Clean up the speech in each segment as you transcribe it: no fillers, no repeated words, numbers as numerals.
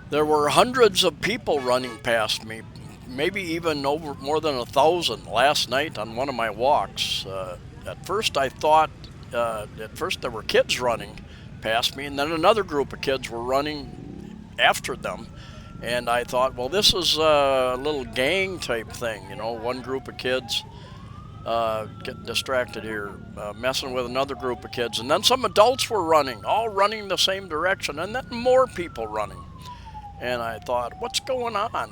There were hundreds of people running past me, maybe even over more than 1,000 last night on one of my walks. At first, I thought, at first there were kids running past me, and then another group of kids were running after them. And I thought, well, this is a little gang type thing, you know, one group of kids getting distracted here, messing with another group of kids. And then some adults were running, all running the same direction, and then more people running. And I thought, what's going on?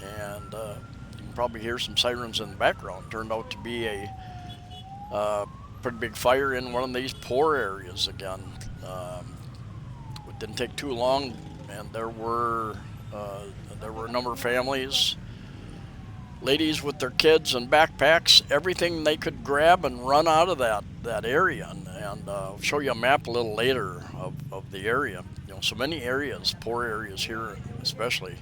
And you can probably hear some sirens in the background. Turned out to be a pretty big fire in one of these poor areas again. It didn't take too long, and there were a number of families, ladies with their kids and backpacks, everything they could grab and run out of that area. And I'll show you a map a little later of the area. You know, so many areas, poor areas here, especially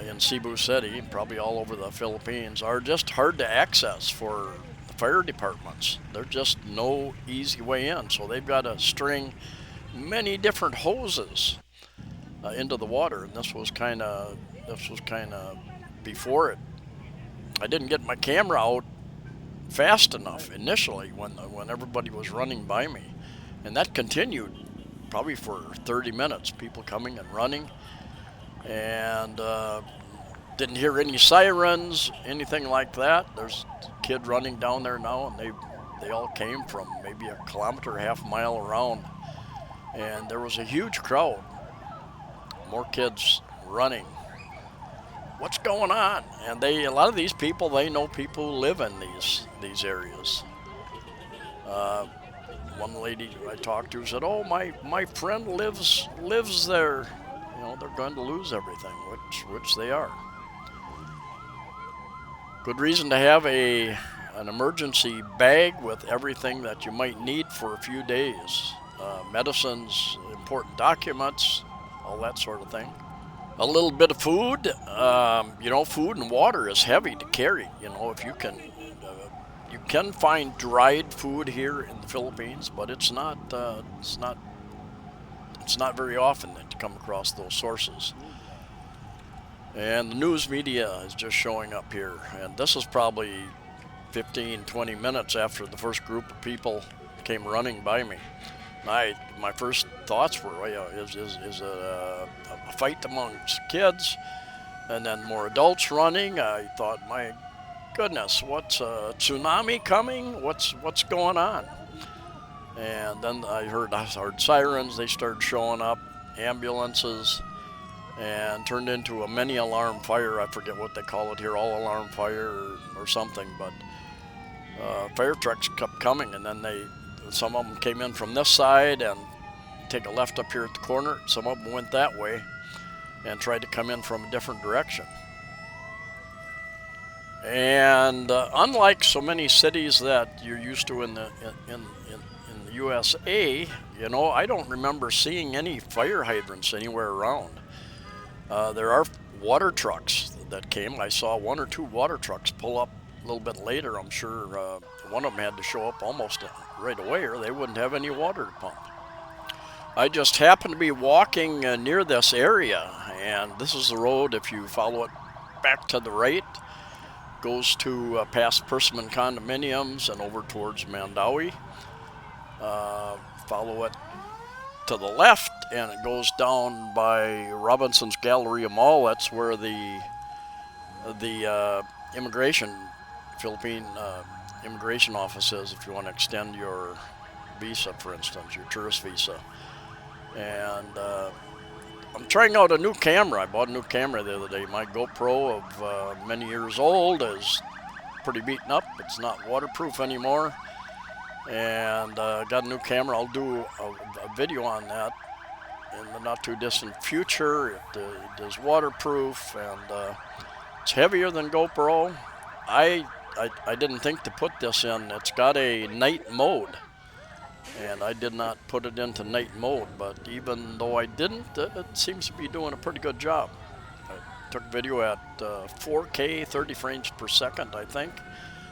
in Cebu City, probably all over the Philippines, are just hard to access for the fire departments. There's just no easy way in, so they've got to string many different hoses into the water, and this was kind of before it. I didn't get my camera out fast enough initially when everybody was running by me, and that continued probably for 30 minutes. People coming and running, and didn't hear any sirens, anything like that. There's a kid running down there now, and they all came from maybe a kilometer, half mile around, and there was a huge crowd. More kids running. What's going on? And a lot of these people, they know people who live in these areas. Uh, One lady I talked to said, "Oh, my friend lives there. You know, they're going to lose everything," which they are. Good reason to have an emergency bag with everything that you might need for a few days, medicines, important documents, all that sort of thing. A little bit of food. Food and water is heavy to carry. You know, if you can find dried food here in the Philippines, but it's not very often that you come across those sources. And the news media is just showing up here, and this is probably 15, 20 minutes after the first group of people came running by me. My first thoughts were, is it a fight amongst kids, and then more adults running? I thought, my goodness, what's a tsunami coming? What's going on? And then I heard sirens. They started showing up, ambulances, and turned into a many alarm fire. I forget what they call it here, all alarm fire or something. But fire trucks kept coming, and then some of them came in from this side and take a left up here at the corner. Some of them went that way and tried to come in from a different direction. And unlike so many cities that you're used to in the USA, you know, I don't remember seeing any fire hydrants anywhere around. There are water trucks that came. I saw one or two water trucks pull up a little bit later. I'm sure one of them had to show up almost right away, or they wouldn't have any water to pump. I just happened to be walking near this area, and this is the road. If you follow it back to the right, goes to past Persimmon condominiums and over towards Mandawi. Follow it to the left, and it goes down by Robinson's Galleria Mall. That's where the Philippine immigration office is, if you want to extend your visa, for instance, your tourist visa. And I'm trying out a new camera. I bought a new camera the other day. My GoPro of many years old is pretty beaten up. It's not waterproof anymore. And got a new camera. I'll do a video on that in the not too distant future. It is waterproof, and it's heavier than GoPro. I didn't think to put this in. It's got a night mode, and I did not put it into night mode, but even though I didn't, it seems to be doing a pretty good job. I took video at 4K, 30 frames per second, I think.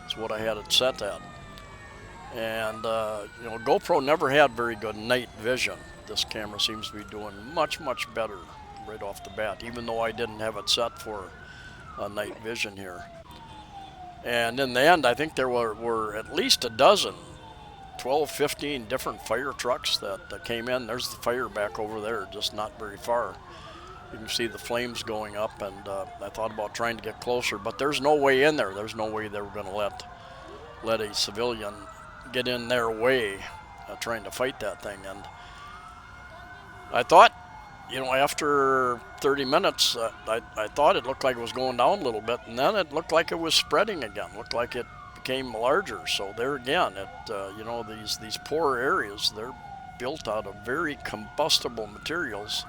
That's what I had it set at. And GoPro never had very good night vision. This camera seems to be doing much, much better right off the bat, even though I didn't have it set for night vision here. And in the end, I think there were at least a dozen, 12, 15 different fire trucks that came in. There's the fire back over there, just not very far. You can see the flames going up, and I thought about trying to get closer, but there's no way in there. There's no way they were going to let a civilian get in their way trying to fight that thing. And I thought, after 30 minutes, I thought it looked like it was going down a little bit, and then it looked like it was spreading again. Looked like it became larger. So there again, these poor areas, they're built out of very combustible materials.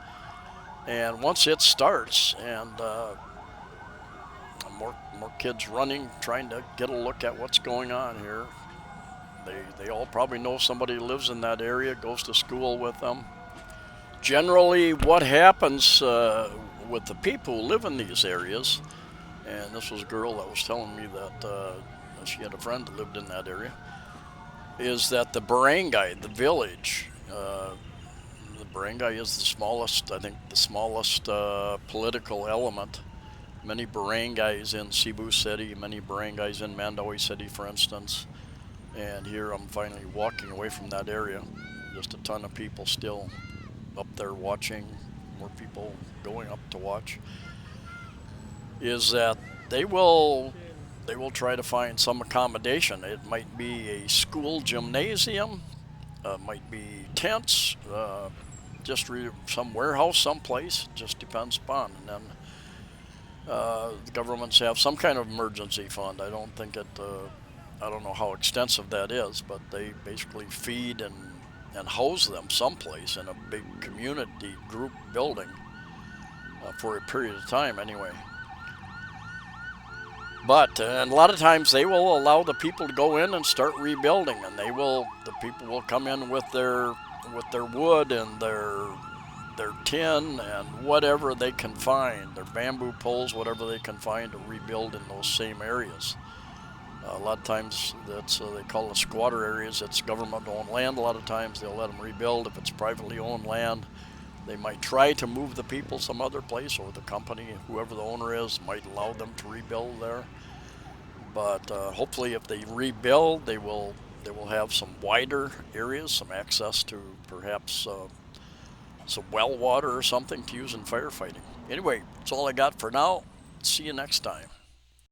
And once it starts, and more kids running, trying to get a look at what's going on here, they all probably know somebody who lives in that area, goes to school with them. Generally, what happens with the people who live in these areas, and this was a girl that was telling me that she had a friend that lived in that area, is that the Barangay, the village, the Barangay is the smallest, I think the smallest political element. Many barangays in Cebu City, many barangays in Mandaue City, for instance. And here I'm finally walking away from that area. Just a ton of people still up there watching, more people going up to watch. Is that they will try to find some accommodation. It might be a school gymnasium, might be tents, just some warehouse someplace, just depends upon. And then the governments have some kind of emergency fund. I don't think I don't know how extensive that is, but they basically feed and house them someplace in a big community group building for a period of time anyway. But and a lot of times they will allow the people to go in and start rebuilding, and the people will come in with their wood and their tin and whatever they can find, their bamboo poles, whatever they can find to rebuild in those same areas. A lot of times they call it squatter areas. It's government-owned land. A lot of times they'll let them rebuild. If it's privately owned land, they might try to move the people some other place, or the company, whoever the owner is, might allow them to rebuild there. But hopefully, if they rebuild, they will have some wider areas, some access to perhaps some well water or something to use in firefighting. Anyway, that's all I got for now. See you next time.